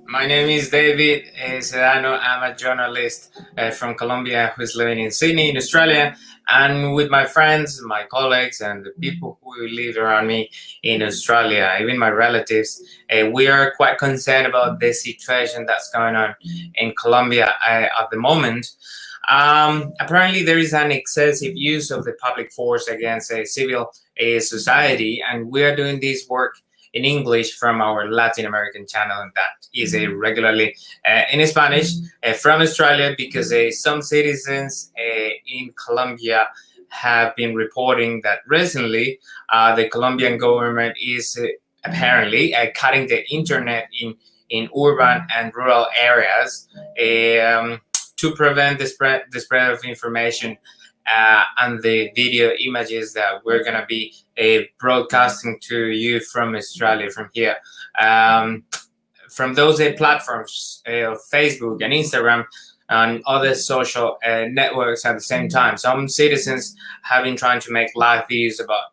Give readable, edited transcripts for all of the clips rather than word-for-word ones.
My name is David Sedano. I'm a journalist from Colombia who's living in Sydney, in Australia. And with my friends, my colleagues, and the people who live around me in Australia, even my relatives, we are quite concerned about the situation that's going on in Colombia at the moment. Apparently, there is an excessive use of the public force against a civil society, and we are doing this work in English from our Latin American channel, and that is regularly in Spanish from Australia, because some citizens in Colombia have been reporting that recently the Colombian government is apparently cutting the internet in urban and rural areas to prevent the spread of information and the video images that we're going to be broadcasting to you from Australia, from here. From those platforms, Facebook and Instagram, and other social networks at the same time. Some citizens have been trying to make live videos about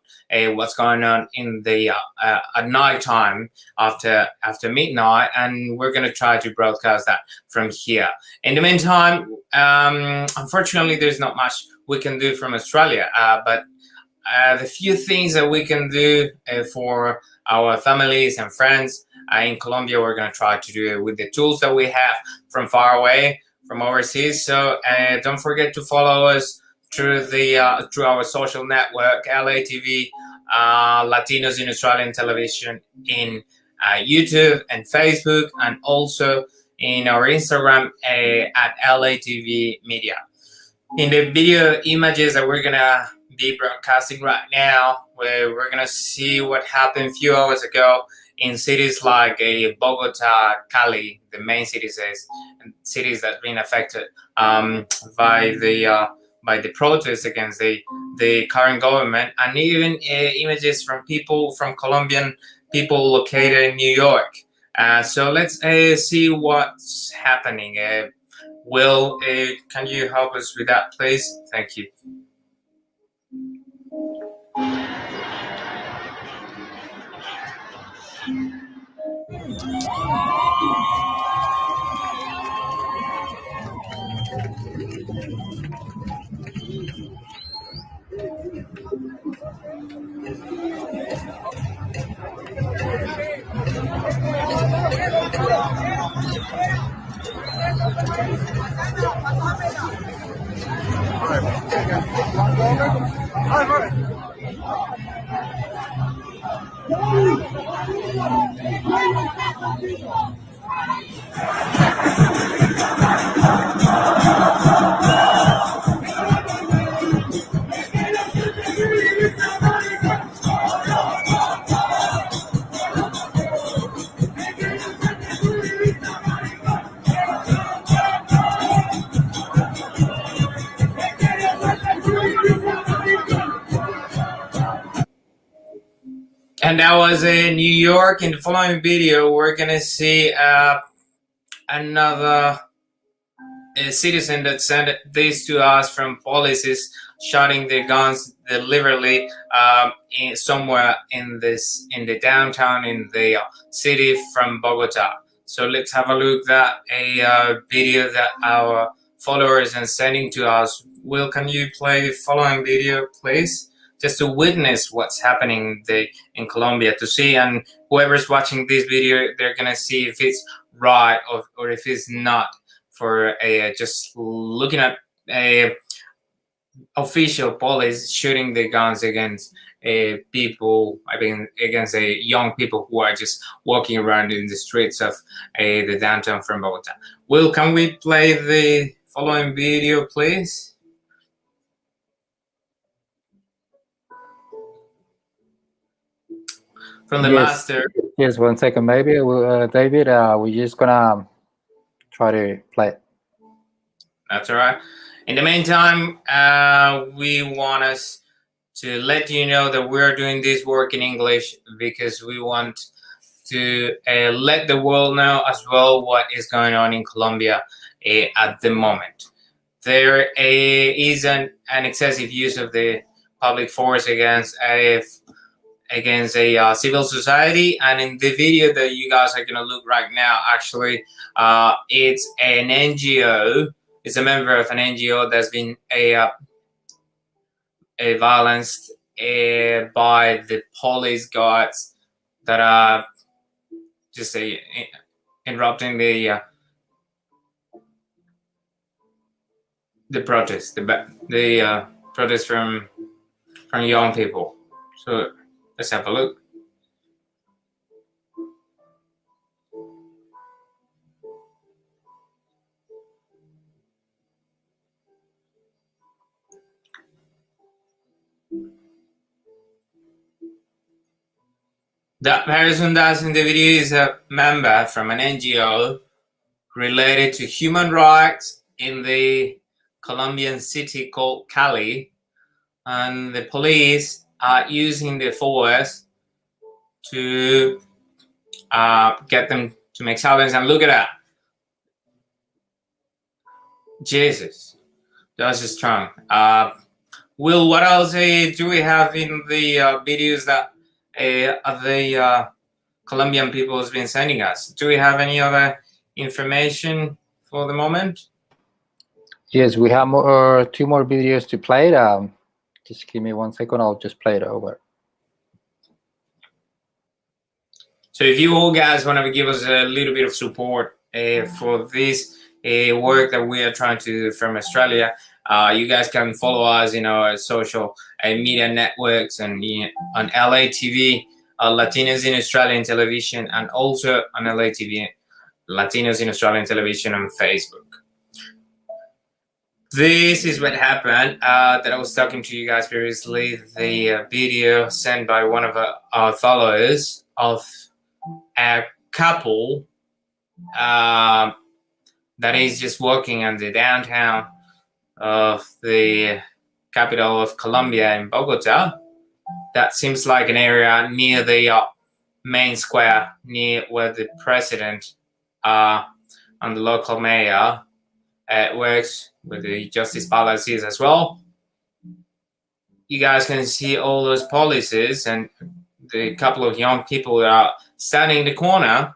what's going on in the at night time after midnight, and we're going to try to broadcast that from here. In the meantime, unfortunately, there's not much we can do from Australia, but the few things that we can do for our families and friends in Colombia, we're going to try to do it with the tools that we have from far away, from overseas. So don't forget to follow us through our social network, LATV, Latinos in Australian Television, in YouTube and Facebook, and also in our Instagram at LATV Media. In the video images that we're gonna be broadcasting right now, where we're gonna see what happened a few hours ago in cities like Bogota, Cali, the main cities that's been affected by the protests against the current government, and even images from Colombian people located in New York. So let's see what's happening. Will, can you help us with that, please? Thank you. And that was in New York. In the following video, we're gonna see another citizen that sent this to us from policies shooting their guns deliberately somewhere in the downtown in the city from Bogota. So let's have a look at a video that our followers are sending to us. Will, can you play the following video, please? Just to witness what's happening in Colombia, to see, and whoever's watching this video, they're gonna see if it's right or if it's not, for just looking at official police shooting the guns against people, against young people who are just walking around in the streets of the downtown from Bogota. Will, can we play the following video, please? From the master. Yes, 1 second, maybe. David, we're just gonna try to play it. That's all right. In the meantime, we want us to let you know that we're doing this work in English because we want to let the world know as well what is going on in Colombia at the moment. There is an excessive use of the public force against against a civil society. And in the video that you guys are going to look right now, actually, it's an NGO. It's a member of an NGO that's been violenced by the police guards that are just interrupting the protest, the protest from young people. So let's have a look. That person that's in the video is a member from an NGO related to human rights in the Colombian city called Cali, and the police are using the force to get them to make silence. And look at that. Jesus, that's strong. Will, what else do we have in the videos that the Colombian people has been sending us? Do we have any other information for the moment? Yes, we have two more videos to play. Just give me 1 second. I'll just play it over. So if you all guys want to give us a little bit of support for this work that we are trying to do from Australia, you guys can follow us in our social media networks and on LA TV, Latinos in Australian television, and also on LA TV, Latinos in Australian television on Facebook. This is what happened that I was talking to you guys previously. The video sent by one of our followers of a couple that is just walking in the downtown of the capital of Colombia in Bogota. That seems like an area near the main square, near where the president and the local mayor works, where the justice palace is as well. You guys can see all those policies, and the couple of young people that are standing in the corner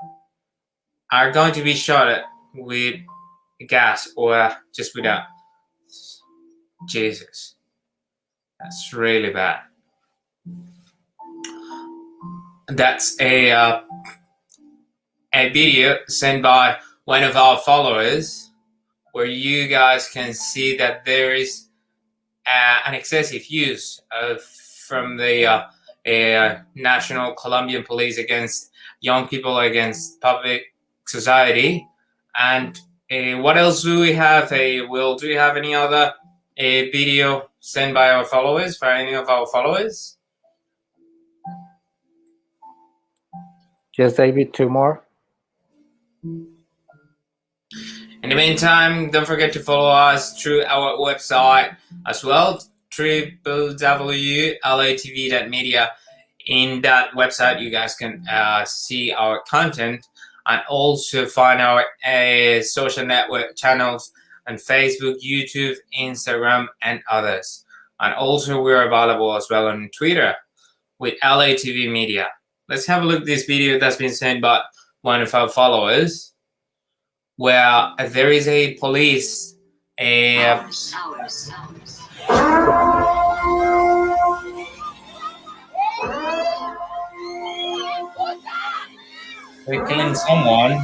are going to be shot at with gas or just without. Jesus, that's really bad. That's a video sent by one of our followers, where you guys can see that there is an excessive use from the national Colombian police against young people, against public society. And what else do we have? Will, do we have any other video sent by our followers, for any of our followers? Yes, David, two more. In the meantime, don't forget to follow us through our website as well, www.latv.media. In that website, you guys can see our content and also find our social network channels on Facebook, YouTube, Instagram, and others. And also, we're available as well on Twitter with LATV Media. Let's have a look at this video that's been sent by one of our followers, where there is a police they're killing someone.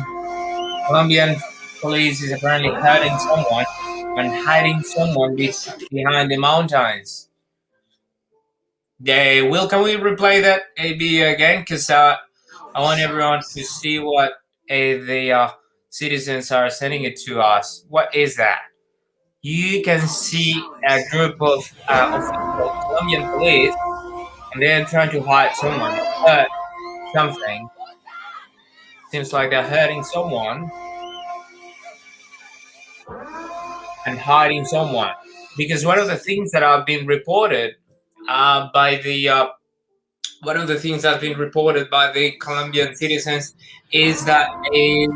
Colombian police is apparently hurting someone and hiding someone behind the mountains. Can we replay that video again? Because I want everyone to see what the citizens are sending it to us. What is that? You can see a group of Colombian police, and they're trying to hide someone, hurt something. Seems like they're hurting someone and hiding someone. Because one of the things that have been reported by the Colombian citizens is that the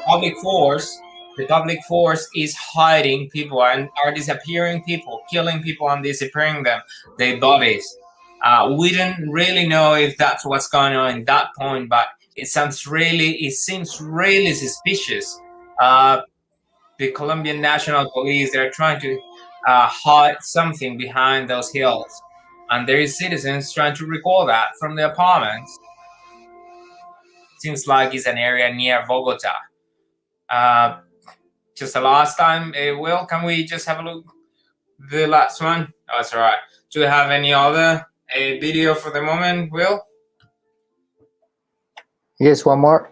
public force the public force is hiding people and are disappearing people, killing people and disappearing them, their bodies. We don't really know if that's what's going on in that point, but it seems really suspicious. The Colombian National Police, they're trying to hide something behind those hills, and there is citizens trying to recall that from their apartments. Seems like it's an area near Bogota. Uh, just the last time, Will, can we just have a look? The last one? Oh, that's all right. Do you have any other video for the moment, Will? Yes, one more.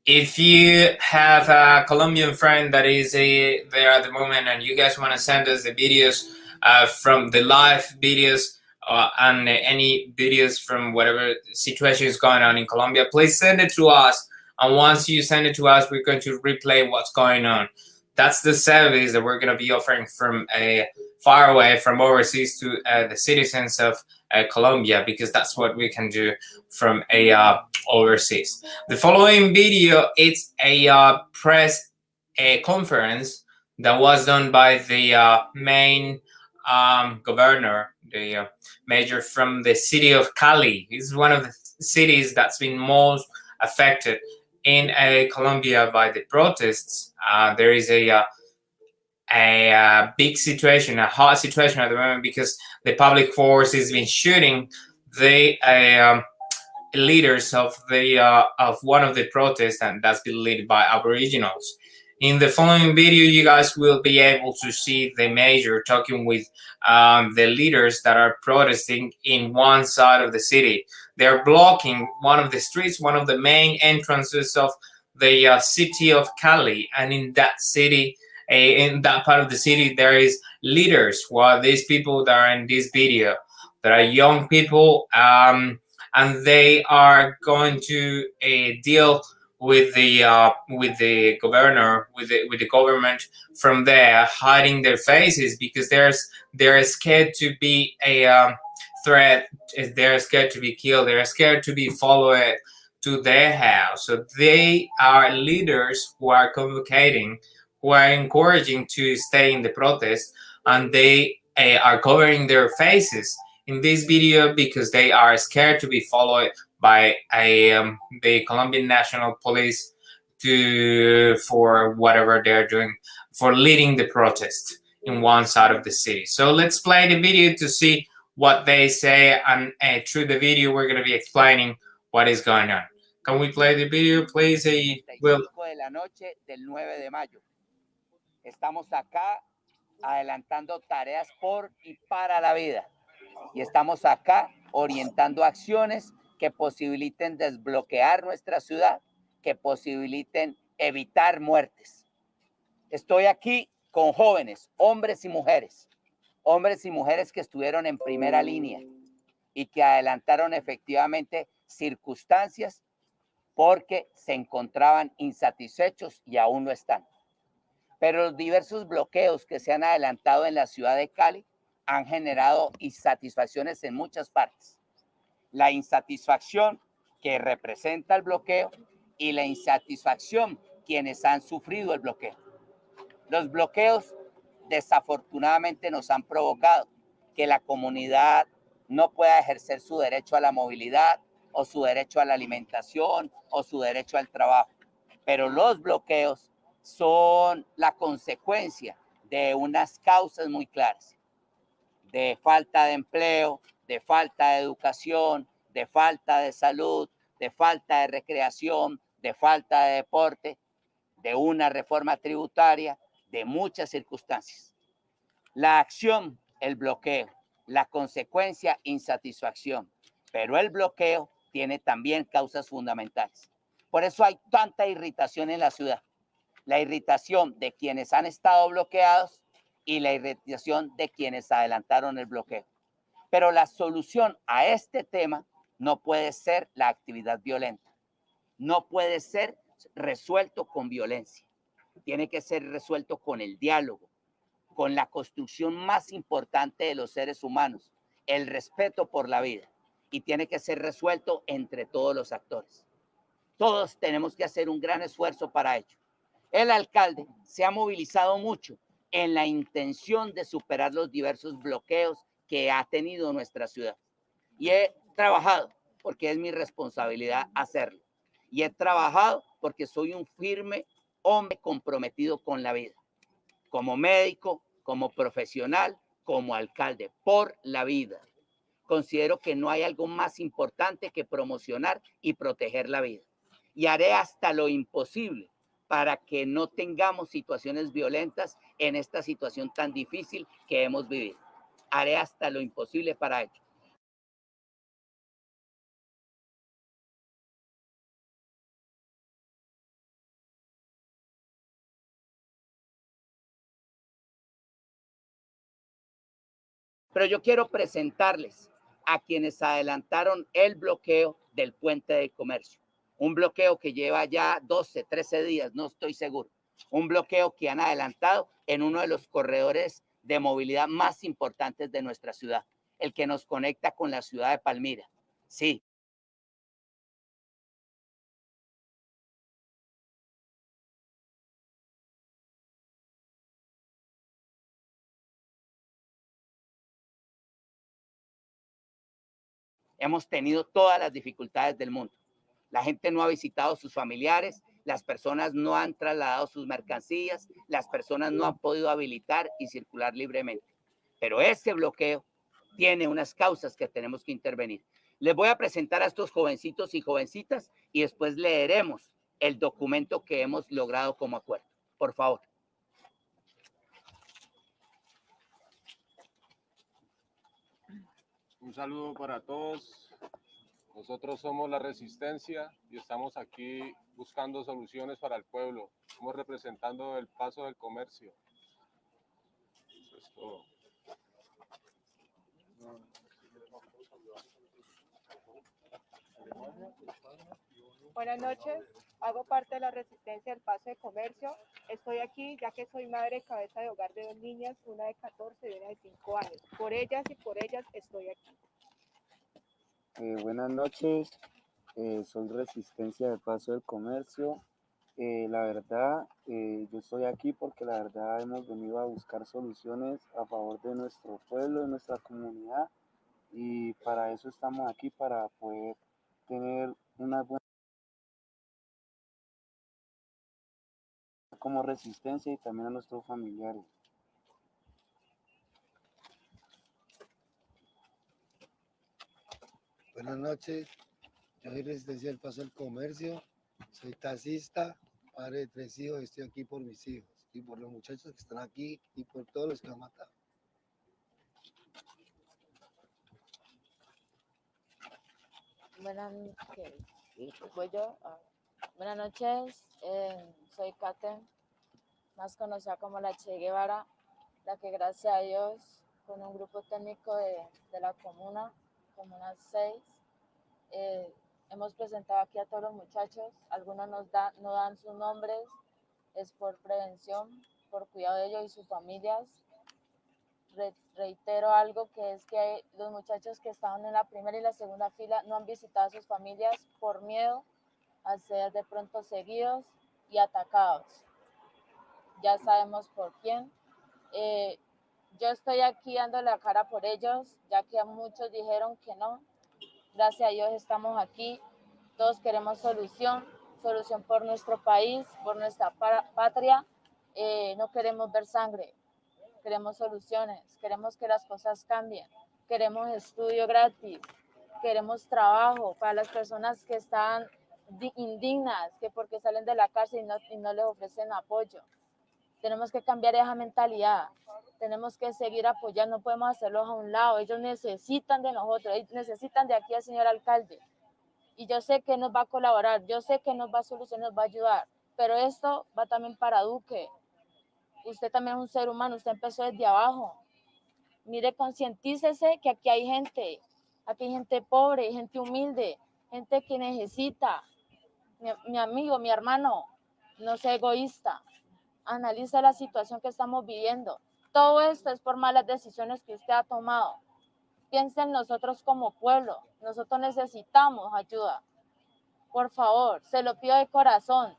If you have a Colombian friend that is there at the moment and you guys want to send us the videos from the live videos and any videos from whatever situation is going on in Colombia, please send it to us. And once you send it to us, we're going to replay what's going on. That's the service that we're going to be offering from far away from overseas to the citizens of Colombia, because that's what we can do from overseas. The following video, it's a press conference that was done by the main governor, the mayor from the city of Cali. It's one of the cities that's been most affected in Colombia by the protests. There is a big situation, a hot situation at the moment, because the public force has been shooting the leaders of one of the protests, and that's been led by Aboriginals. In the following video, you guys will be able to see the mayor talking with the leaders that are protesting in one side of the city. They're blocking one of the streets, one of the main entrances of the city of Cali, and in that city, in that part of the city, there is leaders. While these people that are in this video, that are young people, and they are going to deal with the governor, with the government from there, hiding their faces because they're scared to be a threat. They're scared to be killed. They're scared to be followed to their house. So they are leaders who are convocating, who are encouraging to stay in the protest, and they are covering their faces in this video because they are scared to be followed by the Colombian National Police for whatever they're doing, for leading the protest in one side of the city. So let's play the video to see what they say, and through the video we're going to be explaining what is going on. Can we play the video, please? Will. De la noche del 9 de mayo. Estamos acá adelantando tareas por y para la vida. Y estamos acá orientando acciones que posibiliten desbloquear nuestra ciudad, que posibiliten evitar muertes. Estoy aquí con jóvenes, hombres y mujeres que estuvieron en primera línea y que adelantaron efectivamente circunstancias porque se encontraban insatisfechos y aún no están. Pero los diversos bloqueos que se han adelantado en la ciudad de Cali han generado insatisfacciones en muchas partes. La insatisfacción que representa el bloqueo y la insatisfacción quienes han sufrido el bloqueo. Los bloqueos desafortunadamente nos han provocado que la comunidad no pueda ejercer su derecho a la movilidad o su derecho a la alimentación o su derecho al trabajo. Pero los bloqueos son la consecuencia de unas causas muy claras, de falta de empleo, de falta de educación, de falta de salud, de falta de recreación, de falta de deporte, de una reforma tributaria, de muchas circunstancias. La acción, el bloqueo, la consecuencia, insatisfacción, pero el bloqueo tiene también causas fundamentales. Por eso hay tanta irritación en la ciudad. La irritación de quienes han estado bloqueados y la irritación de quienes adelantaron el bloqueo. Pero la solución a este tema no puede ser la actividad violenta. No puede ser resuelto con violencia. Tiene que ser resuelto con el diálogo, con la construcción más importante de los seres humanos, el respeto por la vida. Y tiene que ser resuelto entre todos los actores. Todos tenemos que hacer un gran esfuerzo para ello. El alcalde se ha movilizado mucho en la intención de superar los diversos bloqueos que ha tenido nuestra ciudad. Y he trabajado porque es mi responsabilidad hacerlo. Y he trabajado porque soy un firme hombre comprometido con la vida, como médico, como profesional, como alcalde, por la vida. Considero que no hay algo más importante que promocionar y proteger la vida. Y haré hasta lo imposible para que no tengamos situaciones violentas en esta situación tan difícil que hemos vivido. Haré hasta lo imposible para ello. Pero yo quiero presentarles a quienes adelantaron el bloqueo del puente de comercio. Un bloqueo que lleva ya 12, 13 días, no estoy seguro. Un bloqueo que han adelantado en uno de los corredores de movilidad más importantes de nuestra ciudad, el que nos conecta con la ciudad de Palmira. Sí. Hemos tenido todas las dificultades del mundo. La gente no ha visitado a sus familiares, las personas no han trasladado sus mercancías, las personas no han podido habilitar y circular libremente. Pero ese bloqueo tiene unas causas que tenemos que intervenir. Les voy a presentar a estos jovencitos y jovencitas y después leeremos el documento que hemos logrado como acuerdo. Por favor. Un saludo para todos. Nosotros somos la Resistencia y estamos aquí buscando soluciones para el pueblo. Estamos representando el paso del comercio. Eso es todo. Buenas noches, hago parte de la Resistencia del Paso de Comercio. Estoy aquí ya que soy madre cabeza de hogar de 2 niñas, una de 14 y una de 5 años. Por ellas y por ellas estoy aquí. Buenas noches, soy Resistencia del Paso del Comercio. La verdad, yo estoy aquí porque la verdad hemos venido a buscar soluciones a favor de nuestro pueblo, de nuestra comunidad, y para eso estamos aquí, para poder tener una buena como Resistencia y también a nuestros familiares. Buenas noches, yo soy Resistencia del Paso del Comercio, soy taxista, padre de 3 hijos, estoy aquí por mis hijos y por los muchachos que están aquí y por todos los que han matado. Buenas noches, soy Kate, más conocida como la Che Guevara, la que gracias a Dios, con un grupo técnico de la Comuna 6, hemos presentado aquí a todos los muchachos. Algunos no dan sus nombres, es por prevención, por cuidado de ellos y sus familias. Reitero algo, que es que los muchachos que estaban en la primera y la segunda fila no han visitado a sus familias por miedo a ser de pronto seguidos y atacados. Ya sabemos por quién. Yo estoy aquí dando la cara por ellos, ya que muchos dijeron que no. Gracias a Dios estamos aquí. Todos queremos solución por nuestro país, por nuestra patria. No queremos ver sangre. Queremos soluciones, queremos que las cosas cambien, queremos estudio gratis, queremos trabajo para las personas que están indignas, que porque salen de la cárcel y no les ofrecen apoyo. Tenemos que cambiar esa mentalidad, tenemos que seguir apoyando, no podemos hacerlos a un lado. Ellos necesitan de nosotros, necesitan de aquí al señor alcalde. Y yo sé que nos va a colaborar, yo sé que nos va a solucionar, nos va a ayudar, pero esto va también para Duque. Usted también es un ser humano, usted empezó desde abajo. Mire, concientícese que aquí hay gente pobre, gente humilde, gente que necesita. Mi amigo, mi hermano, no sea egoísta. Analiza la situación que estamos viviendo. Todo esto es por malas decisiones que usted ha tomado. Piensa en nosotros como pueblo. Nosotros necesitamos ayuda. Por favor, se lo pido de corazón.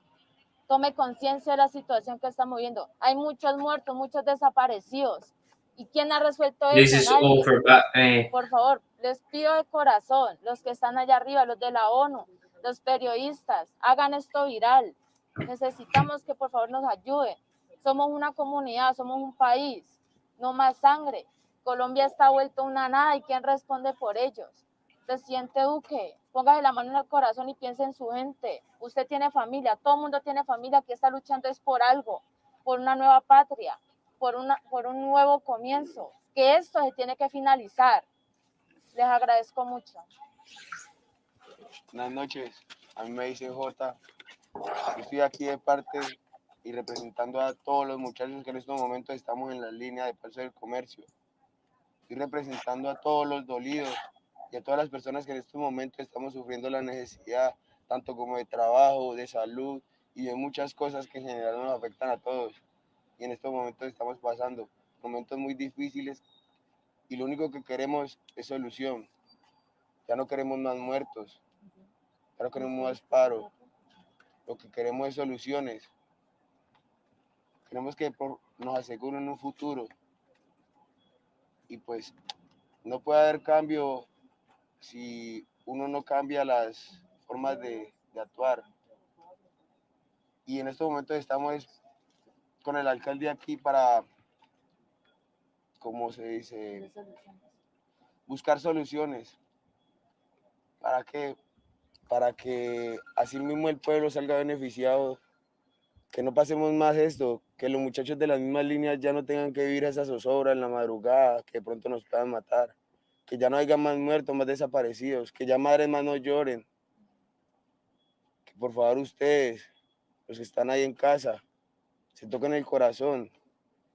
Tome conciencia de la situación que estamos viviendo. Hay muchos muertos, muchos desaparecidos. ¿Y quién ha resuelto This eso? is all Nadie. for Por favor, les pido de corazón, los que están allá arriba, los de la ONU, los periodistas, hagan esto viral. Necesitamos que por favor nos ayuden. Somos una comunidad, somos un país, no más sangre. Colombia está vuelto una nada, ¿y quién responde por ellos? Presidente Duque, póngase la mano en el corazón y piense en su gente. Usted tiene familia, todo el mundo tiene familia, que está luchando es por algo, por una nueva patria, por un nuevo comienzo, que esto se tiene que finalizar. Les agradezco mucho. Buenas noches, a mí me dicen Jota. Yo estoy aquí de parte y representando a todos los muchachos que en estos momentos estamos en la línea de paso del comercio. Estoy representando a todos los dolidos y a todas las personas que en estos momentos estamos sufriendo la necesidad, tanto como de trabajo, de salud y de muchas cosas que en general nos afectan a todos. Y en estos momentos estamos pasando momentos muy difíciles y lo único que queremos es solución. Ya no queremos más muertos, ya no queremos más paro. Lo que queremos es soluciones. Queremos que nos aseguren un futuro. Y pues no puede haber cambio si uno no cambia las formas de actuar. Y en estos momentos estamos con el alcalde aquí para, ¿cómo se dice? Buscar soluciones. ¿Para qué? Para que así mismo el pueblo salga beneficiado, que no pasemos más esto, que los muchachos de las mismas líneas ya no tengan que vivir esa zozobra en la madrugada, que de pronto nos puedan matar, que ya no haya más muertos, más desaparecidos, que ya madres más no lloren, que por favor ustedes, los que están ahí en casa, se toquen el corazón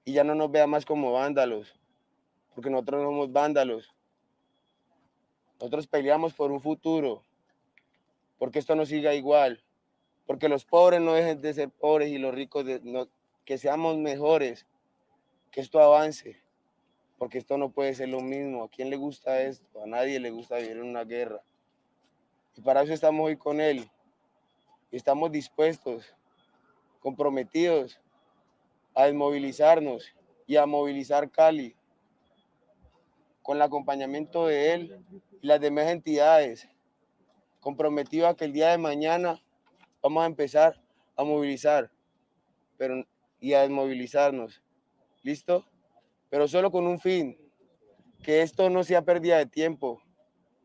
y ya no nos vean más como vándalos, porque nosotros no somos vándalos, nosotros peleamos por un futuro, porque esto no siga igual, porque los pobres no dejen de ser pobres y los ricos que seamos mejores, que esto avance, porque esto no puede ser lo mismo. ¿A quién le gusta esto? A nadie le gusta vivir en una guerra. Y para eso estamos hoy con él. Y estamos dispuestos, comprometidos a desmovilizarnos y a movilizar Cali con el acompañamiento de él y las demás entidades, comprometidos a que el día de mañana vamos a empezar a movilizar y a desmovilizarnos. ¿Listo? Pero solo con un fin, que esto no sea pérdida de tiempo,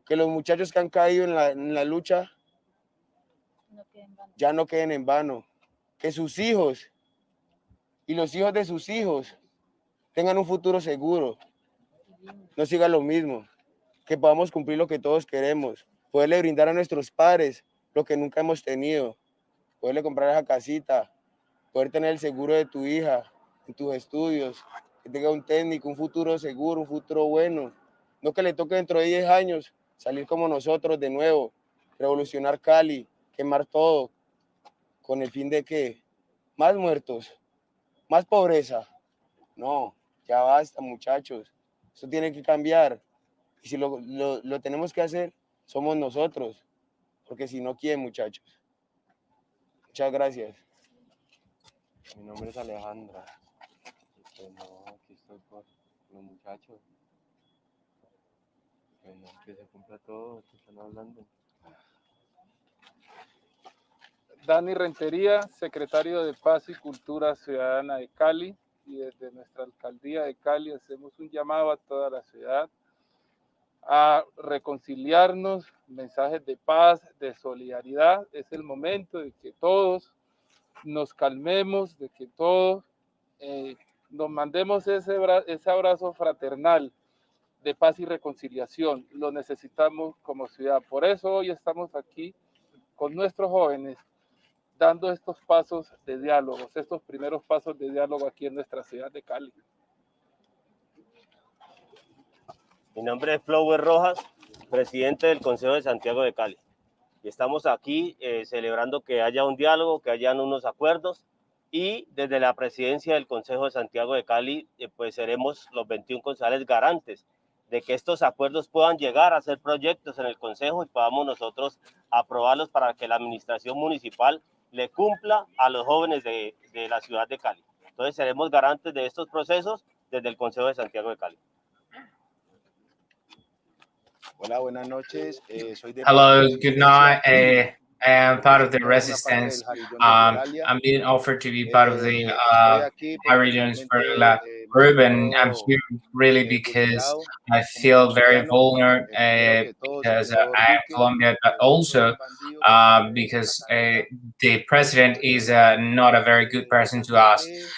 que los muchachos que han caído en la lucha ya no queden en vano, que sus hijos y los hijos de sus hijos tengan un futuro seguro, no siga lo mismo, que podamos cumplir lo que todos queremos, poderle brindar a nuestros padres lo que nunca hemos tenido, poderle comprar esa casita, poder tener el seguro de tu hija en tus estudios, que tenga un técnico, un futuro seguro, un futuro bueno, no que le toque dentro de 10 años salir como nosotros de nuevo, revolucionar Cali, quemar todo, con el fin de que más muertos, más pobreza. No, ya basta, muchachos, eso tiene que cambiar. Y si lo tenemos que hacer, somos nosotros, porque si no, ¿quién, muchachos? Muchas gracias. Mi nombre es Alejandra. Pues no, aquí estoy por los muchachos. Bueno, que se cumpla todo lo que están hablando. Dani Rentería, secretario de Paz y Cultura Ciudadana de Cali, y desde nuestra alcaldía de Cali hacemos un llamado a toda la ciudad a reconciliarnos, mensajes de paz, de solidaridad. Es el momento de que todos nos calmemos, de que todos nos mandemos ese abrazo fraternal de paz y reconciliación. Lo necesitamos como ciudad. Por eso hoy estamos aquí con nuestros jóvenes dando estos pasos de diálogo, estos primeros pasos de diálogo aquí en nuestra ciudad de Cali. Mi nombre es Flower Rojas, presidente del Consejo de Santiago de Cali. Y estamos aquí celebrando que haya un diálogo, que hayan unos acuerdos, y desde la presidencia del Consejo de Santiago de Cali pues seremos los 21 concejales garantes de que estos acuerdos puedan llegar a ser proyectos en el Consejo y podamos nosotros aprobarlos para que la administración municipal le cumpla a los jóvenes de la ciudad de Cali. Entonces seremos garantes de estos procesos desde el Consejo de Santiago de Cali. Hola, buenas noches. Soy de Hello, parte de good Resistencia. night. I am part of the Represento una parte resistance. del Jarillón de Floralia. I'm being offered to be part of the Estoy aquí High porque Regions realmente me group, and I'm siento here really because vulnerado I como feel very colombiano. vulnerable Primero que todo, because señor I am Duque, Colombia, but usted no es also un bandido que quiere because atacar acá. the president is not a very good person to us. Usted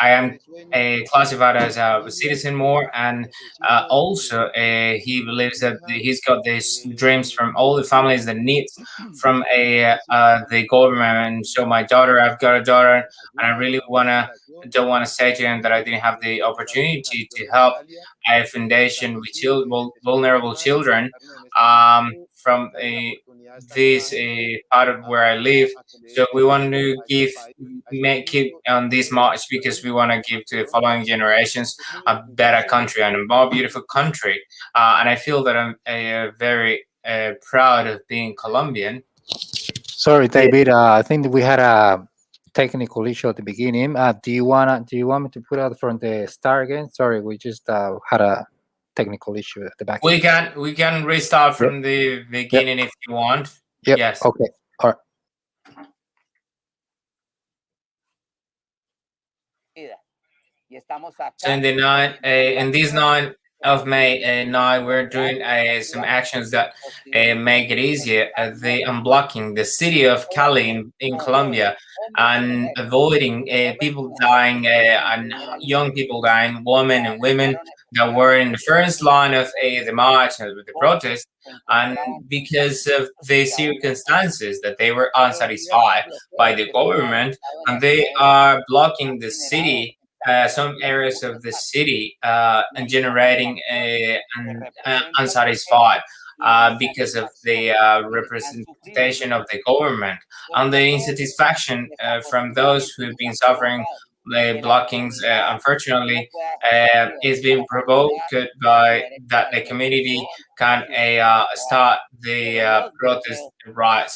I am tiene sueños, classified as tiene a familia, citizen more, and necesito de also que he con believes su that hija he's got these dreams from all the families that needs from the government. So my daughter, I've got a daughter, and I ayuda really con una wanna fundación don't want to say to him that I didn't have the estamos en opportunity Jarillón to de help Floralia. a foundation with vulnerable Hermanos que children entraron en este grupo from darle la oportunidad a esta nueva this gente part of where I live. que le dé So we want futuro to a este give país, a este make it mundo on y this quiere march because construir we want to a give to the Colombia. following generations Es muy a better orgulloso country and a more beautiful country. And I feel that I'm very proud of being Colombian. Sorry, David. I think we had a technical issue at the beginning. Do you want me to put out from the start again? Sorry, we just had a technical issue at the back. We can restart from Yep. the beginning if you want. Yep. Yes. Okay. All right. Y estamos acá. So in this 9th of May night, we're doing some actions that make it easier. The unblocking the city of Cali in Colombia and avoiding people dying and young people dying, women and women that were in the first line of the march and the protest, and because of the circumstances that they were unsatisfied by the government, and they are blocking the city, some areas of the city, and generating unsatisfied because of the representation of the government and the insatisfaction from those who've been suffering the blockings. Unfortunately, is being provoked by that the community can start the protest rights.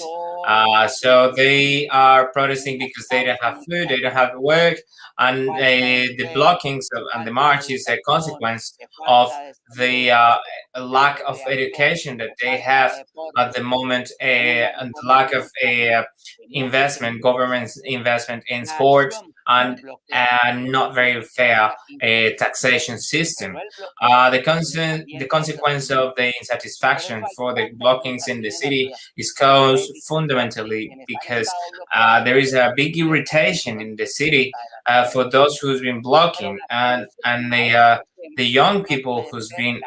So they are protesting because they don't have food, they don't have work, and the blockings and the march is a consequence of the lack of education that they have at the moment, and the lack of investment, government's investment in sports, and not very fair taxation system. The consequence of the insatisfaction for the blockings in the city is caused fundamentally because there is a big irritation in the city for those who's been blocking, and the young people who's been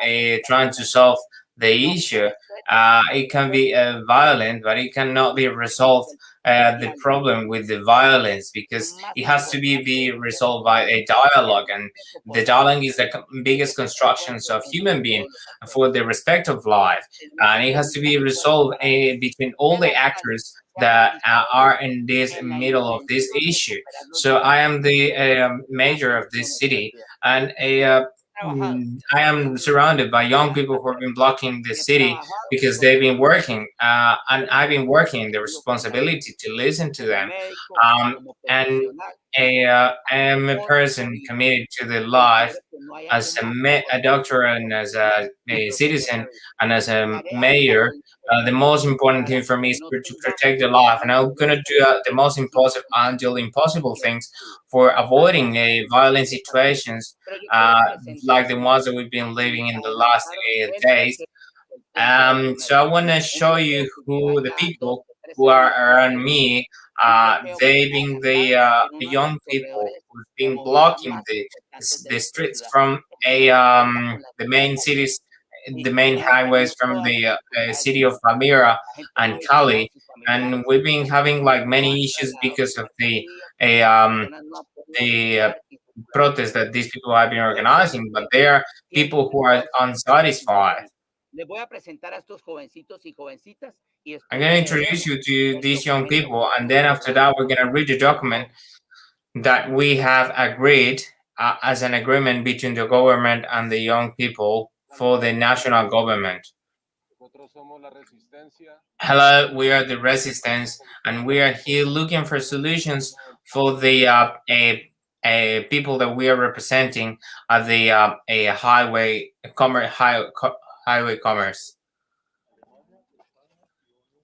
trying to solve the issue. It can be violent, but it cannot be resolved. The problem with the violence, because it has to be resolved by a dialogue, and the dialogue is the biggest constructions of human being for the respect of life, and it has to be resolved between all the actors that are in this middle of this issue. So I am the mayor of this city, and I am surrounded by young people who have been blocking the city because they've been working, and I've been working the responsibility to listen to them. And I am a person committed to the life as a doctor and as a citizen and as a mayor. The most important thing for me is to protect the life, and I'm gonna do the most impossible until impossible things for avoiding violent situations like the ones that we've been living in the last days. So I want to show you who the people who are around me. They being the young people who've been blocking the streets from the main cities, the main highways from the city of Palmyra and Cali, and we've been having like many issues because of the protests that these people have been organizing. But they are people who are unsatisfied. I'm going to introduce you to these young people, and then after that, we're going to read the document that we have agreed as an agreement between the government and the young people for the national government. Nosotros somos la resistencia. Hello, we are the resistance, and we are here looking for solutions for the people that we are representing at the a highway commerce highway commerce.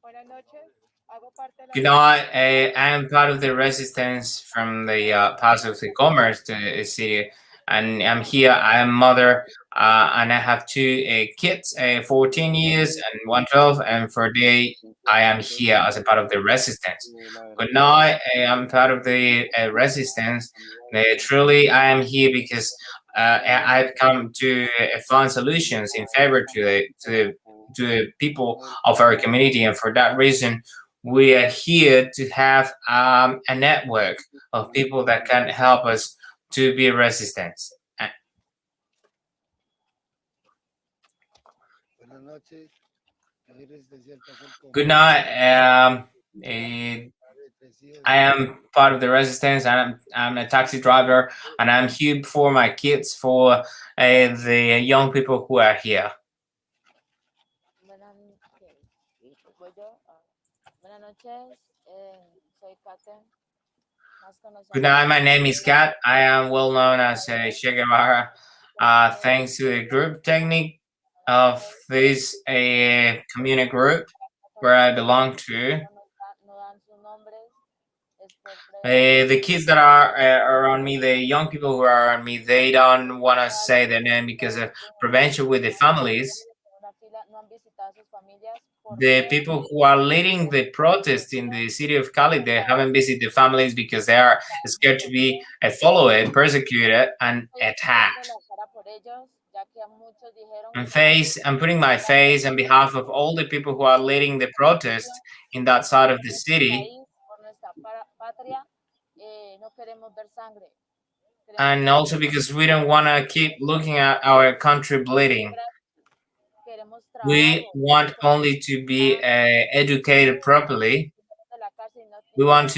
Buenas noches, hago parte de la You know, I resistencia. am part of the resistance from the Pass of the Commerce to the city, and I'm here. I am mother, and I have two kids, 14 years and one 12, and for the I am here as a part of the resistance. La But verdad, now I am part of the resistance. Truly, I am here because I've come to find solutions in favor to the people of our community, and for that reason we are here to have a network of people that can help us to be resistant. Buenas noches, yo soy Resistencia del Paso del Good Comercio. night. Padre de tres hijos, I am part of the resistance. I'm a taxi driver, and I'm here for my kids, for the young people who are here. Buenas, sí, voy yo. Buenas noches, soy Kate, más conocida Good como night. My name is Che Guevara. Kat. I am well known as Che Guevara. Thanks to the group technique of this community group where I belong to. No dan sus nombres, es por The kids that are around me, the young people who are around me, they don't want to say their name because of prevention with the families. una fila, no han visitado a sus familias por The miedo people who are leading the protest in the city of Cali, they haven't visited the families because they are scared to be followed, persecuted, and attacked. la cara por ellos, ya que a muchos dijeron And que para I'm putting my face on behalf of all the people who are leading the protest in that side of the city, país, por nuestra patria, no queremos ver sangre. Queremos and also because we don't want to keep looking at our country bleeding. queremos We trabajo, want only to be educated properly. de la cárcel, We want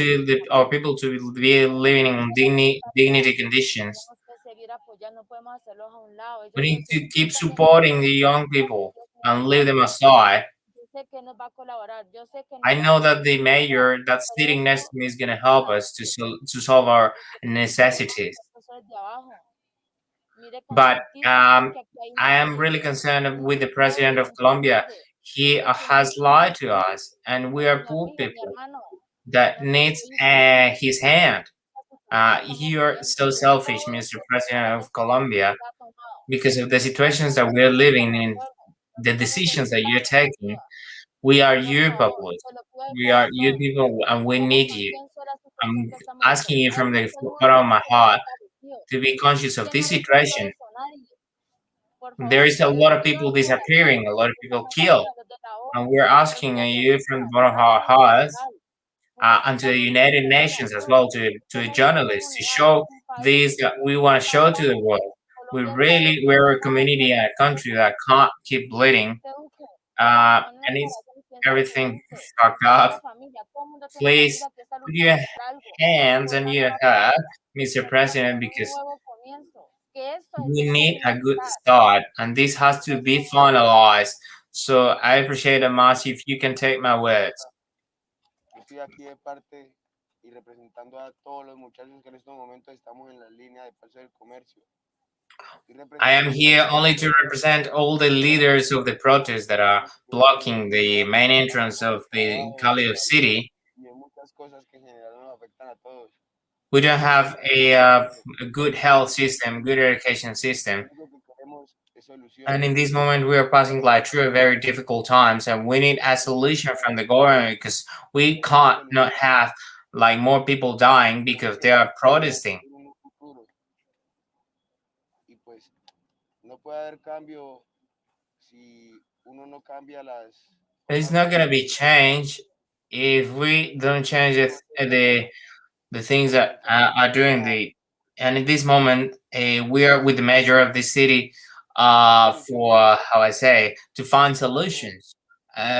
our people to be living in dignity conditions. tenemos que seguir apoyando, no podemos hacerlos a un lado. We Ellos need to keep necesitan supporting the young people ellos and leave them necesitan. aside. Yo sé que nos va a colaborar, yo sé que I nos va a know that ayudar, the mayor that's pero sitting next esto to me is going to help us to solve our necessities. es de abajo. Mire, But concientícese que aquí hay una I am really población concerned with the muy pobre president y of mucha Colombia. hambre. He Mire que has lied to us, and we are poor mi people hermano, that nuestro needs hijo, his hand. estamos You're so viviendo, selfish, todos Mr. los President of lugares que Colombia, está tomado. because of the situations that Nosotros we're somos living el in, pueblo, the nosotros somos el decisions that you're Estado taking. arriba. We are Por your favor, populace. se lo pido de We are your corazón. people, and we Ponga need you. conciencia de la situación I'm que estamos asking you viviendo. from Este the es el bottom mundo of my que está heart desaparecido. to be conscious of ¿Quién this no recuerda situation. eso? Nadie. Por There favor, is a se lo lot of pido people de corazón. disappearing, a lot of people Estamos killed, aquí a los de la and ONU, we're a los asking you from the periodistas, bottom of a our los hearts hospitales. and to the Necesitamos United entender a Nations as well, todos. to the Colombia no puede journalists, to negarse, show es un país this that we want to show to the atrasado. world. Colombia está hecho We're a pedazos community and a country that can't keep bleeding, de Duque. and Pone el it's corazón y piensa en su everything gente. fucked Usted tiene up. familia, todo el mundo tiene Please familia que está put your luchando por algo, hands por on una your nueva heart, vida, Mr. para President, tener un because nuevo comienzo. Que esto se we need a good finalizar. start, and this has to be finalized. So I appreciate it much if you can take my words. yo estoy aquí de parte y representando a todos los muchachos que en estos momentos estamos en la línea de paso del comercio. I am here only to represent all the leaders of the protest that are blocking the main entrance of the Cali city. We don't have a good health system, good education system. And in this moment, we are passing like through a very difficult times, and we need a solution from the government because we can't not have like more people dying because they are protesting. Y pues no puede haber cambio si uno no cambia las It's not gonna be changed if we don't change the things that are doing the. And in this moment, we are with the mayor of the city for how I say to find solutions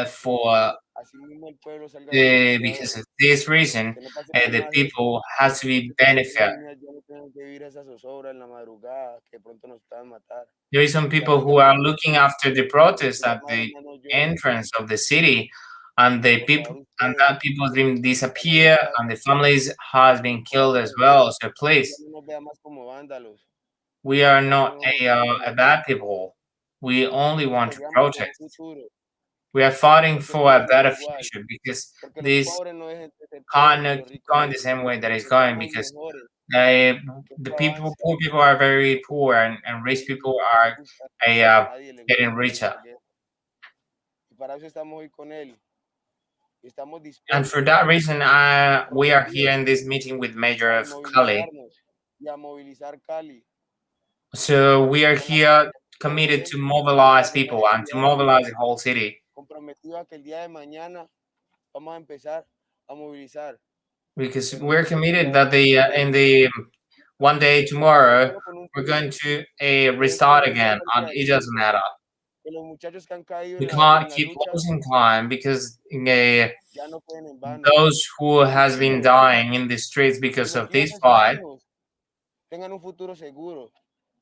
for así mismo el pueblo salga beneficiado, because of this reason, que no pase por the más esto, people has to be que cuando esté en la benefit. línea yo no tengo que vir a esa zozobra en la madrugada, que de pronto nos puedan matar. There is some people who are looking after the protest at the entrance of the city, and the people and that people has been disappear, and the families has been killed as well. So please, No nos vea más como vándalos. we are not a bad people. We only want to Peleamos por un protest. futuro, We are fighting porque for todo a better sigue igual, future because porque los this pobres no dejen de ser pobres y cannot los keep ricos going no the dejen same way that de it's ser going somos because mejores. the Esto people, avanza. poor people are very poor, and rich people No are le gusta, uh, a nadie le getting gusta richer. la guerra. Y para eso estamos hoy con él. Y estamos And for dispuestos, that reason, we are here comprometidos in this meeting with Major a of Cali. movilizarnos y a movilizar Cali So we are con la here promesa de committed él to y mobilize darle people and to efectividad, mobilize the whole city. comprometido a que el día de mañana vamos a empezar a movilizar. Because Pero we're no con committed ideas that in the one day tomorrow solo con un we're fin, going to que esto restart no se again, vuelva and it doesn't algo, matter. que los muchachos que han caído We en can't la keep lucha losing time because ya no queden en vano. those who Que sus has been hijos dying in the streets y because los of hijos this de sus fight, hijos tengan un futuro seguro,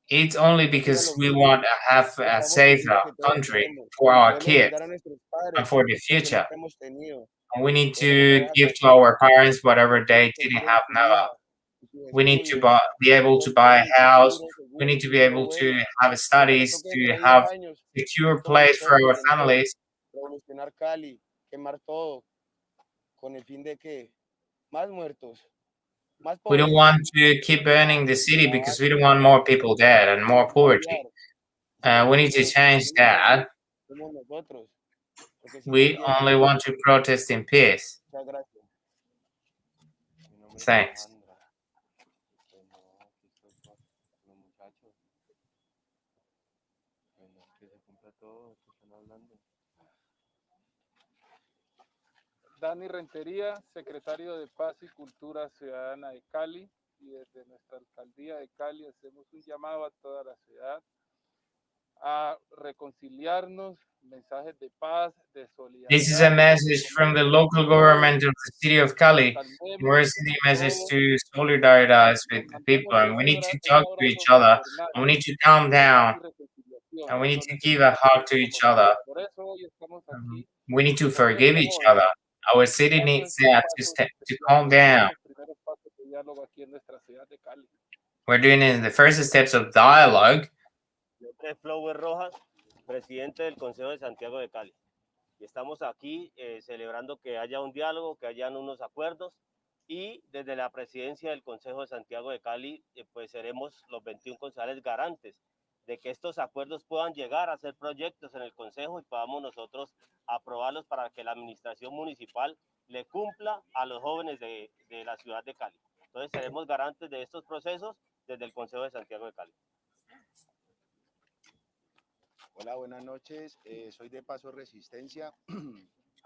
it's only que no sigan because lo we mismo. want to have a Estamos en safer lo que todos country queremos. for our Poderle kids brindar a nuestros and padres for the lo que future. nunca hemos tenido. And we need Poderle comprar to esa give to casita, our parents whatever poderle they didn't seguir en have su now. vida, en sus We need to estudios, be able to poder buy tener a un house. futuro We seguro, need un to be futuro able to bueno. have Cuando le studies, toque to dentro de 10 have años, secure somos place for nosotros los our de nuevo, families. revolucionar Cali, quemar todo, con el fin de que más muertos, más We don't pobreza, want to keep burning the city because we don't want more people dead and more poverty. Si lo We need to change that. somos nosotros, porque si no We entienden, only want to protest in peace. muchas gracias. Mi nombre es Thanks. Alejandra. Bueno, aquí estoy con los muchachos. Bueno, que se cumpla todo lo que están hablando. Dani Rentería, secretario de Paz y Cultura Ciudadana de Cali, y desde nuestra alcaldía de Cali hacemos un llamado a toda la ciudad a reconciliarnos, mensajes de paz, de This is a solidaridad, message from the local todos, government of the city of Cali. We're calmemos sending a message todos, to solidarize with nos the people, mandamos and we need to ese talk to each abrazo other, fraternal and we need to calm de paz down, y reconciliación. and we need Lo to give a necesitamos hug to como each other. ciudad. Por eso hoy estamos aquí We need to en la forgive fiesta each joven, other. Our city dando needs estos that pasos to ya, calm down. los primeros pasos de diálogo aquí en nuestra ciudad de Cali. We're doing it in the first steps of dialogue. Mi nombre es Flower Rojas, presidente del Consejo de Santiago de Cali. Y estamos aquí celebrando que haya un diálogo, que hayan unos acuerdos, y desde la presidencia del Consejo de Santiago de Cali, pues seremos los 21 concejales garantes de que estos acuerdos puedan llegar a ser proyectos en el Consejo y podamos nosotros aprobarlos para que la administración municipal le cumpla a los jóvenes de la ciudad de Cali. Entonces seremos garantes de estos procesos desde el Consejo de Santiago de Cali. Hola, buenas noches. Soy de Paso Resistencia.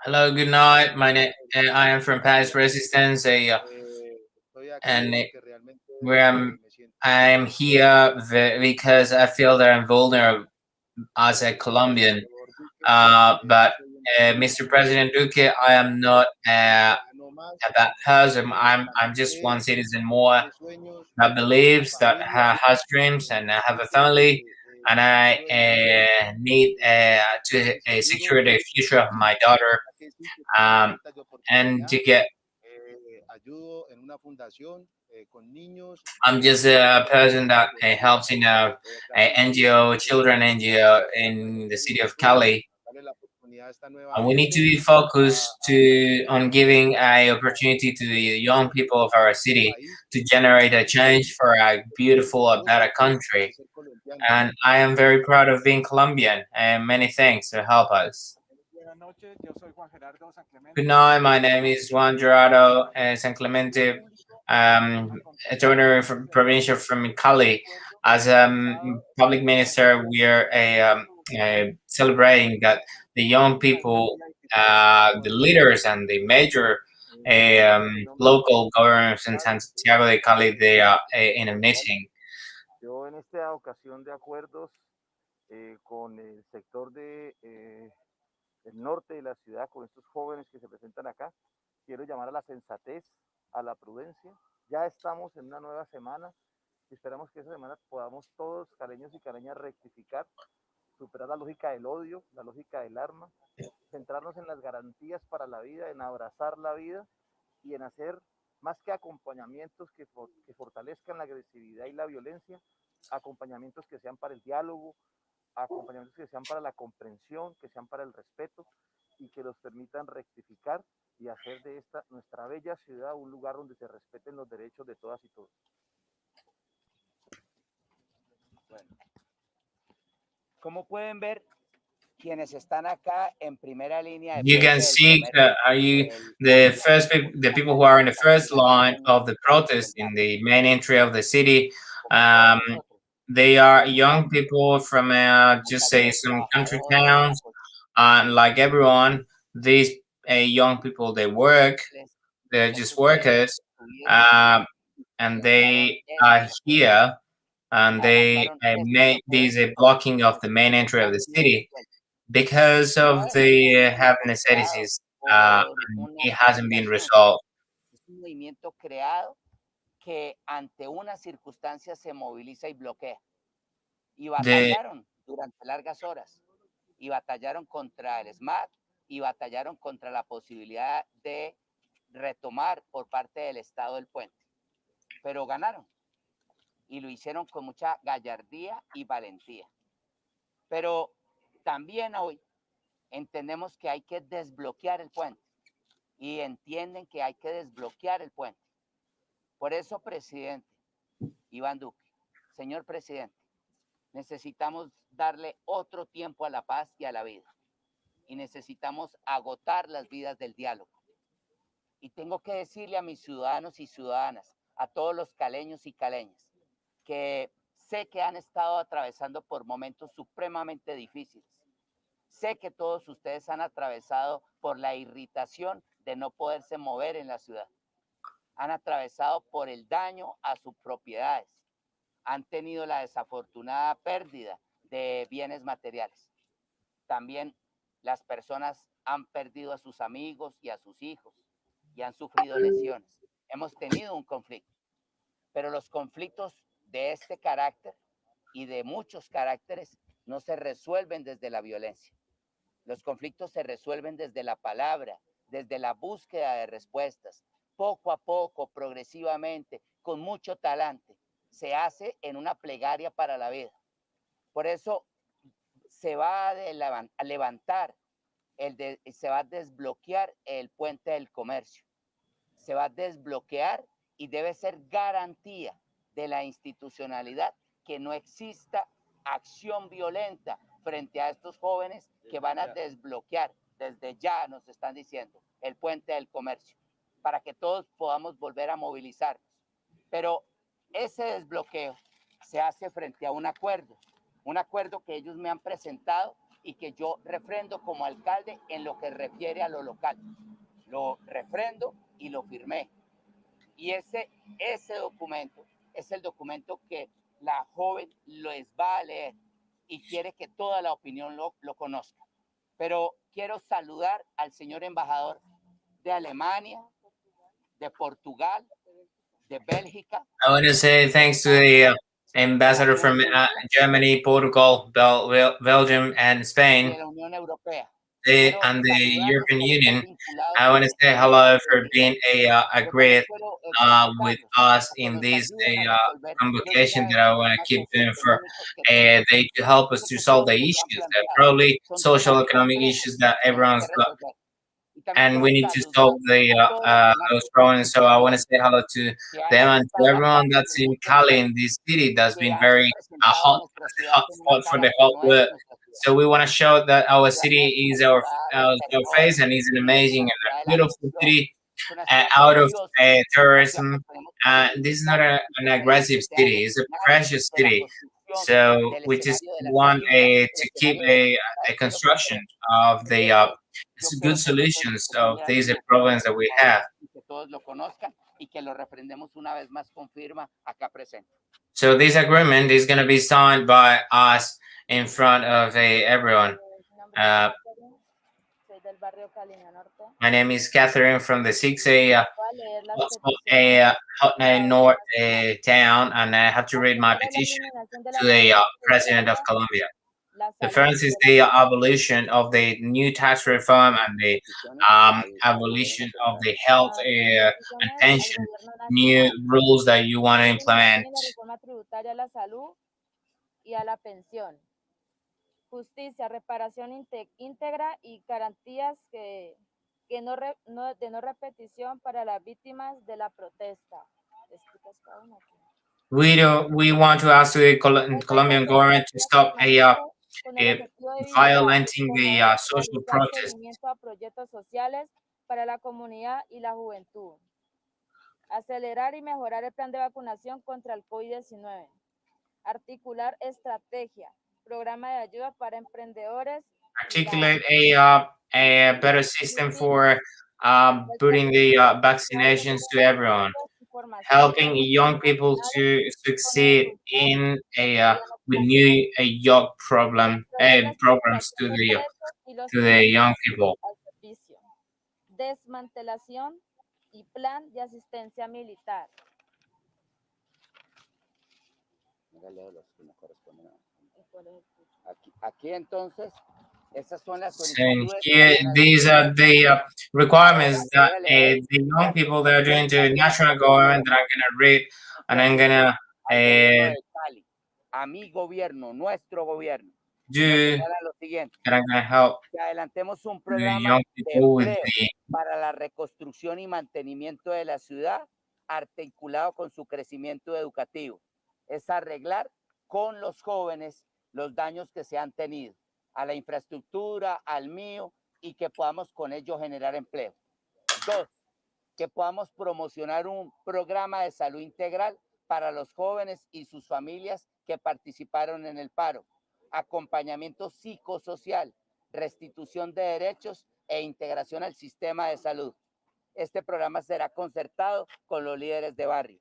Hello, good night. I am from Paris Resistance, Estoy aquí and porque realmente where me siento I'm here because I feel that I'm vulnerable as a Colombian. But Mr. President Duque, I am not no más a bad person. I'm just que one citizen more de sueños, that believes that familia, has dreams and I have a family, que and quiero I need to seguro secure the future of my daughter, que sí que tengo falta de and oportunidad. to get. Ayudo en una fundación con niños. I'm just a person that helps in a NGO, children NGO in the city of Cali. Darle la oportunidad a esta nueva And we need to gente be focused on giving a opportunity to the young people of our city to generate a change for a beautiful, a better country. And I am very proud of being Colombian, and many thanks to help us. Good night, my name is Juan Gerardo San Clemente, attorney from provincial from Cali. As a public minister, we are celebrating that the young people, the leaders, and the major local governments in Santiago de Cali, they are in a meeting. Yo en esta ocasión de acuerdos con el sector de el norte de la ciudad, con estos jóvenes que se presentan acá, quiero llamar a la sensatez, a la prudencia. Ya estamos en una nueva semana y esperamos que esa semana podamos todos, caleños y caleñas, rectificar, superar la lógica del odio, la lógica del arma, centrarnos en las garantías para la vida, en abrazar la vida y en hacer más que acompañamientos que fortalezcan la agresividad y la violencia, acompañamientos que sean para el diálogo, acompañamientos que sean para la comprensión, que sean para el respeto y que nos permitan rectificar y hacer de esta nuestra bella ciudad un lugar donde se respeten los derechos de todas y todos. Bueno, como pueden ver, quienes están acá en primera línea de You can frente del see, comercio, are you la the ciudad first como the está people who are in the first manifestación aquí line en of the nuestro país protest in colombiano, the main entry of the city? como todos nosotros, They are igual young people from como just say caleños some country trabajadores de la towns. Like everyone, these young people, they work. costa, They're just estos jóvenes workers, estuvieron aquí, um, and enfrentaron they are este puente, here, and they aguantaron este made bloqueo these a blocking of the y main entry of no the han sido city resueltos. because No of es un the have movimiento creado necessities. por And una it hasn't been conspiración, resolved. es un movimiento creado que ante una circunstancia se moviliza y bloquea. Y The batallaron durante largas horas, y batallaron contra el SMAT, y batallaron contra la posibilidad de retomar por parte del Estado el puente. Pero ganaron, y lo hicieron con mucha gallardía y valentía. Pero también hoy entendemos que hay que desbloquear el puente, y entienden que hay que desbloquear el puente. Por eso, presidente Iván Duque, señor presidente, necesitamos darle otro tiempo a la paz y a la vida. Y necesitamos agotar las vidas del diálogo. Y tengo que decirle a mis ciudadanos y ciudadanas, a todos los caleños y caleñas, que sé que han estado atravesando por momentos supremamente difíciles. Sé que todos ustedes han atravesado por la irritación de no poderse mover en la ciudad. Han atravesado por el daño a sus propiedades. Han tenido la desafortunada pérdida de bienes materiales. También las personas han perdido a sus amigos y a sus hijos y han sufrido lesiones. Hemos tenido un conflicto, pero los conflictos de este carácter y de muchos caracteres no se resuelven desde la violencia. Los conflictos se resuelven desde la palabra, desde la búsqueda de respuestas, poco a poco, progresivamente, con mucho talante. Se hace en una plegaria para la vida. Por eso se va a levantar, se va a desbloquear el puente del comercio. Se va a desbloquear y debe ser garantía de la institucionalidad que no exista acción violenta frente a estos jóvenes que van a desbloquear, desde ya nos están diciendo, el puente del comercio, para que todos podamos volver a movilizarnos. Pero ese desbloqueo se hace frente a un acuerdo que ellos me han presentado y que yo refrendo como alcalde en lo que refiere a lo local. Lo refrendo y lo firmé. Y ese documento es el documento que la joven les va a leer y quiere que toda la opinión lo conozca. Pero quiero saludar al señor embajador de Alemania, de Portugal, de Bélgica. I want to say thanks to the ambassador from Germany, Portugal, Belgium, and Y de Spain, la Unión Europea. and the European Union. I want to say hello for being a great with us in this convocation that I want to keep doing for they to help us to solve the issues that probably social economic issues that everyone's got, and we need to solve those problems. So I want to say hello to them and to everyone that's in Cali in this city that's been very hot for the whole world. So we want to show that our city is our face and is an amazing and a beautiful city out of terrorism. This is not an aggressive city; it's a precious city. So we just want to keep a construction of the good solutions of these problems that we have. So this agreement is going to be signed by us in front of everyone. My name is Catherine from the 6A leer las hotspot peticiones. North town, and I have to read my Primero, la petition eliminación de la to the reforma president of tributaria, Colombia. la The salud first is y the el abolition of the new tax reform and the abolition of the health and peticiones al pension gobierno new nacional. rules that you want to La implement. eliminación y la reforma tributaria a la salud y a la pensión. Justicia, reparación íntegra y garantías de no repetición para las víctimas de la protesta. ¿Explicas cada una? We want to ask the Colombian government to stop Con el objetivo de violenting the promover, social realizar protest. seguimiento a proyectos sociales para la comunidad y la juventud. Acelerar y mejorar el plan de vacunación contra el COVID-19. Articular estrategia, programa de ayuda para emprendedores. Articulate a better system for putting the vaccinations to everyone, helping young people to succeed in with new young programs to the young people. Desmantelación y plan de asistencia militar. Aquí entonces, esas son las And solicitudes. here, these are the requirements that the young people that are doing to national government that I'm gonna read, and I'm gonna a mi gobierno, nuestro gobierno, do, lo siguiente. and I'm gonna help Que adelantemos un the programa young de people with empleo the para la reconstrucción y mantenimiento de la ciudad, articulado con su crecimiento educativo. Es arreglar con los jóvenes los daños que se han tenido a la infraestructura, al mío, y que podamos con ello generar empleo. 2, que podamos promocionar un programa de salud integral para los jóvenes y sus familias que participaron en el paro, acompañamiento psicosocial, restitución de derechos e integración al sistema de salud. Este programa será concertado con los líderes de barrio.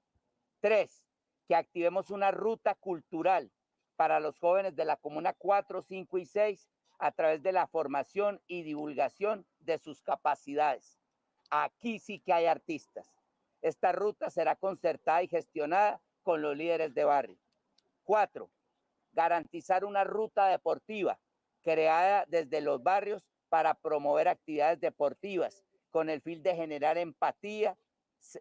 3, que activemos una ruta cultural para los jóvenes de la comuna 4, 5 y 6 a través de la formación y divulgación de sus capacidades. Aquí sí que hay artistas. Esta ruta será concertada y gestionada con los líderes de barrio. 4, garantizar una ruta deportiva creada desde los barrios para promover actividades deportivas con el fin de generar empatía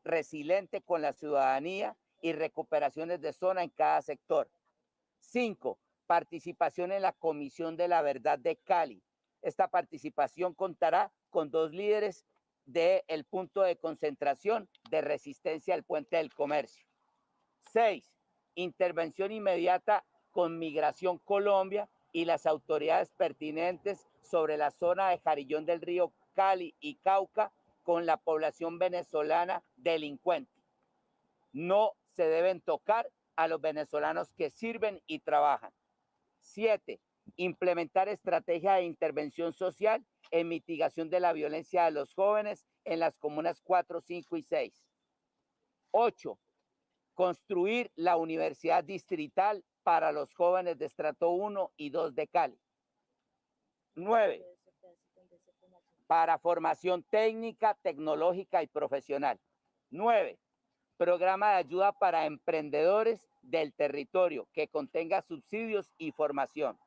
resiliente con la ciudadanía y recuperaciones de zona en cada sector. 5, participación en la Comisión de la Verdad de Cali. Esta participación contará con 2 líderes del punto de concentración de resistencia al puente del comercio. 6, intervención inmediata con Migración Colombia y las autoridades pertinentes sobre la zona de Jarillón del Río Cali y Cauca con la población venezolana delincuente. No se deben tocar a los venezolanos que sirven y trabajan. 7, implementar estrategias de intervención social en mitigación de la violencia de los jóvenes en las comunas 4, 5 y 6. 8, construir la universidad distrital para los jóvenes de estrato 1 y 2 de Cali. 9, para formación técnica, tecnológica y profesional. 9, programa de ayuda para emprendedores del territorio que contenga subsidios y formación.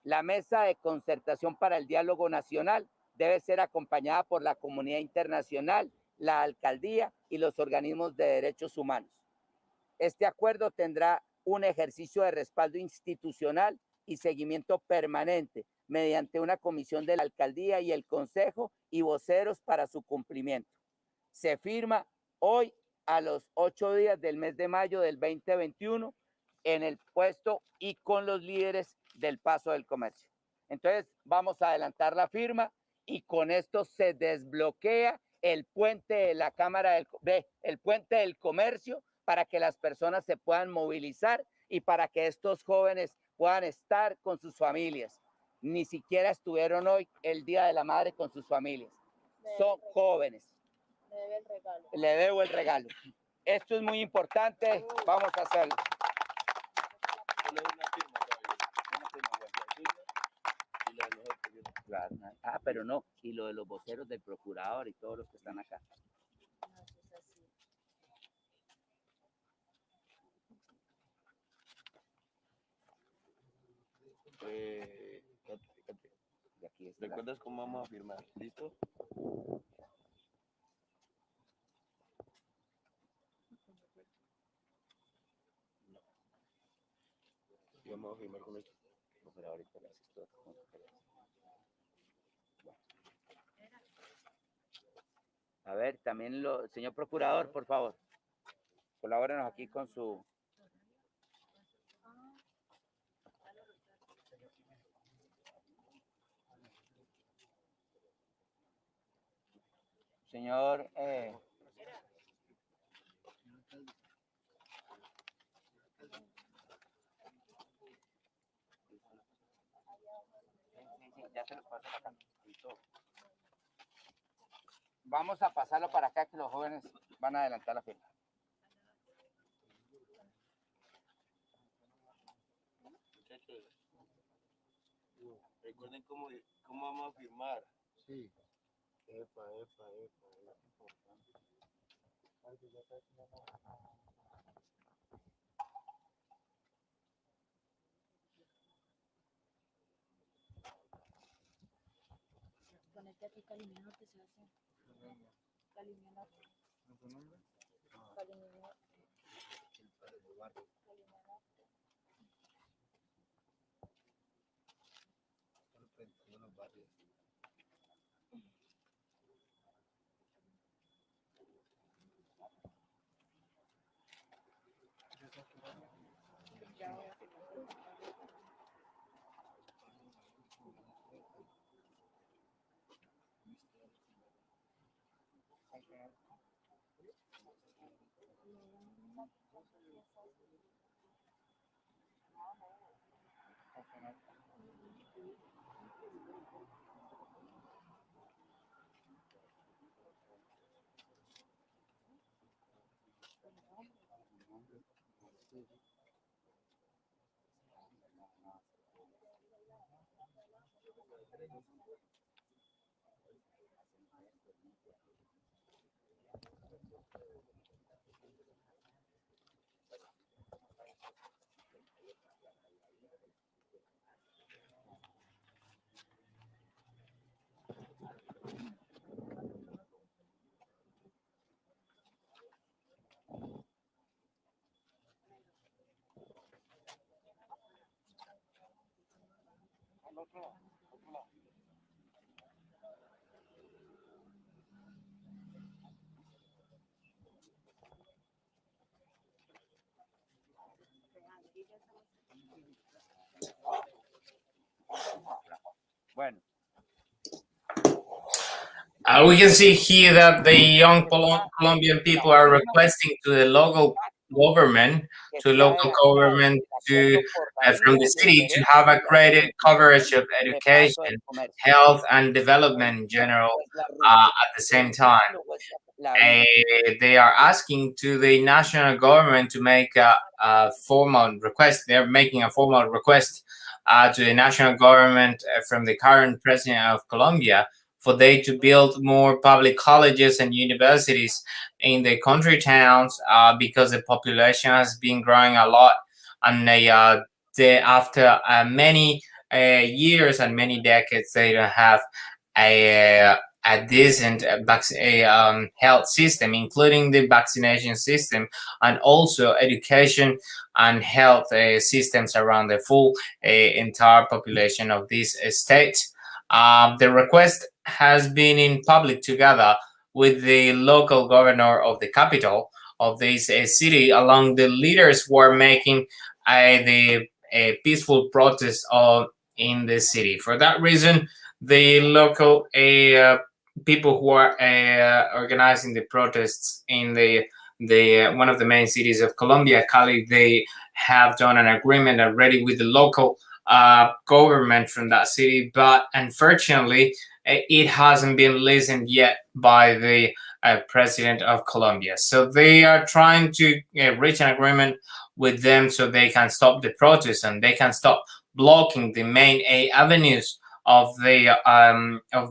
La mesa de concertación para el diálogo nacional debe ser acompañada por la comunidad internacional, la alcaldía y los organismos de derechos humanos. Este acuerdo tendrá un ejercicio de respaldo institucional y seguimiento permanente mediante una comisión de la alcaldía y el consejo y voceros para su cumplimiento. Se firma hoy a los 8 días del mes de mayo del 2021 en el puesto y con los líderes del Paso del Comercio. Entonces vamos a adelantar la firma y con esto se desbloquea el puente de la Cámara el puente del Comercio para que las personas se puedan movilizar y para que estos jóvenes puedan estar con sus familias. Ni siquiera estuvieron hoy el Día de la Madre con sus familias. Son jóvenes. Le debo el regalo. Esto es muy importante. Vamos a hacerlo. Claro. Pero no. Y lo de los voceros del procurador y todos los que están acá. De aquí es ¿Recuerdas cómo vamos a firmar? ¿Listo? Y vamos a firmar con esto. No, pero ahorita le haces todo como tú quieras. Bueno. A ver, también señor procurador, por favor, colabórenos aquí con su... Señor... ya se los paso para acá. Vamos a pasarlo para acá que los jóvenes van a adelantar la fila. Muchachos, recuerden cómo vamos a firmar. Sí. Epa, importante. Ponete aquí Calimino Norte, se hace. Calimino Norte. ¿Tu nombre? Calimino Norte. El barrio. Calimino Norte. Están enfrentando los barrios. Bueno. We can see here that the young Colombian people are requesting to the local government, from the city to have a greater coverage of education, health, and development in general at the same time. They are asking to the national government to make a formal request. They're making a formal request to the national government from the current president of Colombia for they to build more public colleges and universities in the country towns because the population has been growing a lot, and after many years and many decades, they don't have a decent health system, including the vaccination system and also education and health systems around the full entire population of this state. The request has been in public together with the local governor of the capital of this city, along the leaders who are making the peaceful protest in the city. For that reason, the local people who are organizing the protests in the one of the main cities of Colombia, Cali, they have done an agreement already with the local government from that city, but unfortunately, it hasn't been listened yet by the president of Colombia. So they are trying to reach an agreement with them so they can stop the protests and they can stop blocking the main avenues of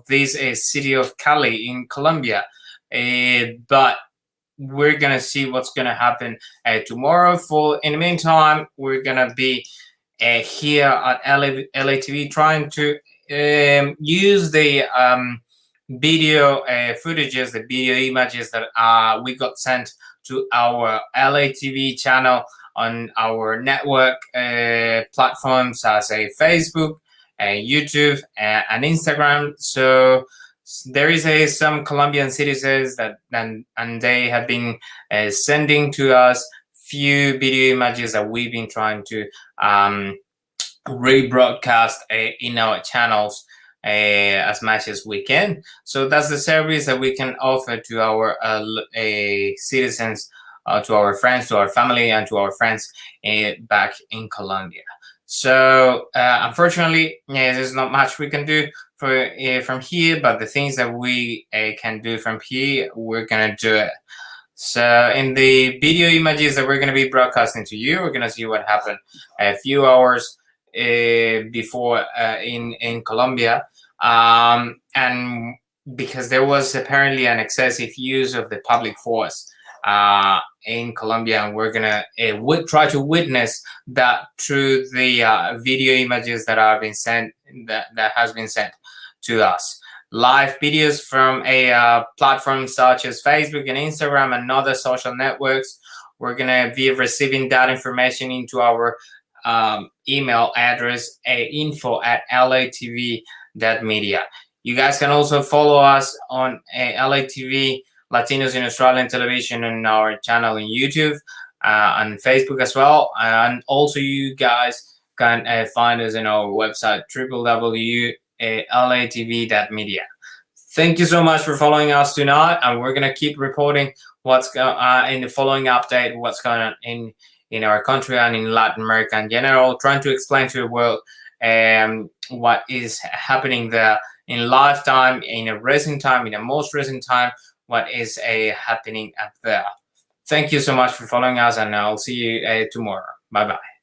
this city of Cali in Colombia. But we're gonna see what's gonna happen tomorrow. In the meantime, we're gonna be here at LATV, trying to use the video footages, the video images that we got sent to our LATV channel on our network platforms as a Facebook, YouTube, and Instagram. So there is some Colombian citizens that and they have been sending to us few video images that we've been trying to rebroadcast in our channels as much as we can. So that's the service that we can offer to our citizens, to our friends, to our family, and to our friends back in Colombia. So unfortunately, there's not much we can do from here, but the things that we can do from here, we're gonna do it. So in the video images that we're gonna be broadcasting to you, we're gonna see what happened a few hours before in Colombia, and because there was apparently an excessive use of the public force in Colombia, and we're gonna try to witness that through the video images that have been sent, that has been sent to us. Live videos from a platform such as Facebook and Instagram and other social networks. We're gonna be receiving that information into our email address, info@latv.media. You guys can also follow us on LATV Latinos in Australian Television on our channel in YouTube, and Facebook as well. And also you guys can find us on our website, www.latv.media. Thank you so much for following us tonight, and we're gonna keep reporting what's in the following update, what's going on in our country and in Latin America in general, trying to explain to the world what is happening there in lifetime, in a recent time, in a most recent time, what is happening up there. Thank you so much for following us, and I'll see you tomorrow. Bye-bye.